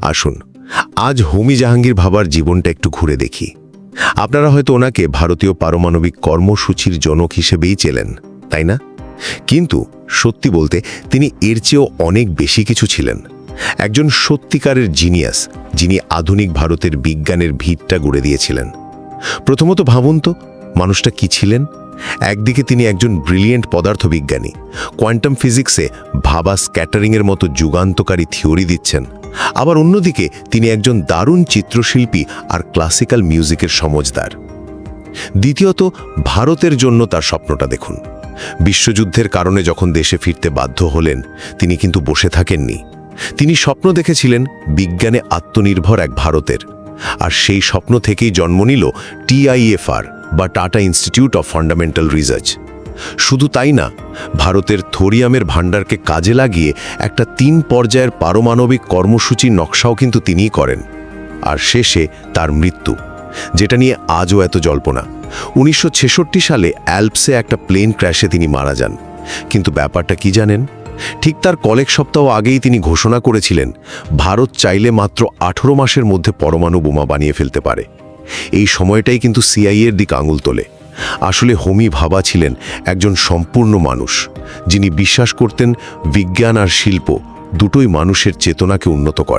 আসুন আজ হোমি জাহাঙ্গীর ভাবার জীবনটা একটু ঘুরে দেখি। আপনারা হয়তো ওনাকে ভারতীয় পারমাণবিক কর্মসূচির জনক হিসেবেই চেনেন, তাই না? কিন্তু সত্যি বলতে তিনি এর চেয়েও অনেক বেশি কিছু ছিলেন। একজন সত্যিকারের জিনিয়াস, যিনি আধুনিক ভারতের বিজ্ঞানের ভিতটা গড়ে দিয়েছিলেন। প্রথমত ভাবুন তো, মানুষটা কি ছিলেন? একদিকে তিনি একজন ব্রিলিয়েন্ট পদার্থবিজ্ঞানী, কোয়ান্টাম ফিজিক্সে ভাবা স্ক্যাটারিংয়ের মতো যুগান্তকারী থিওরি দিচ্ছেন। আবার অন্যদিকে তিনি একজন দারুণ চিত্রশিল্পী আর ক্লাসিক্যাল মিউজিকের সমজদার। দ্বিতীয়ত, ভারতের জন্য তার স্বপ্নটা দেখুন। বিশ্বযুদ্ধের কারণে যখন দেশে ফিরতে বাধ্য হলেন, তিনি কিন্তু বসে থাকেননি। তিনি স্বপ্ন দেখেছিলেন বিজ্ঞানে আত্মনির্ভর এক ভারতের। আর সেই স্বপ্ন থেকেই জন্ম নিল TIFR বা tata institute of fundamental research. শুধু তাই না, ভারতের থোরিয়ামের ভাণ্ডারকে কাজে লাগিয়ে একটা 3 পর্যায়ের পারমাণবিক কর্মসূচির নকশাও কিন্তু তিনিই করেন। আর শেষে তার মৃত্যু, যেটা নিয়ে আজও এত জল্পনা। 1966 সালে অ্যালপসে একটা প্লেন ক্র্যাশে তিনি মারা যান। কিন্তু ব্যাপারটা কি জানেন? ঠিক তার কয়েক সপ্তাহ আগেই তিনি ঘোষণা করেছিলেন ভারত চাইলে মাত্র 18 মাসের মধ্যে পরমাণু বোমা বানিয়ে ফেলতে পারে। এই সময়টাই কিন্তু CIA-র দিকে আঙুল তোলে। আসলে হোমি ভাবা ছিলেন একজন সম্পূর্ণ মানুষ, যিনি বিশ্বাস করতেন বিজ্ঞান আর শিল্প দুটোই মানুষের চেতনাকে উন্নত করে।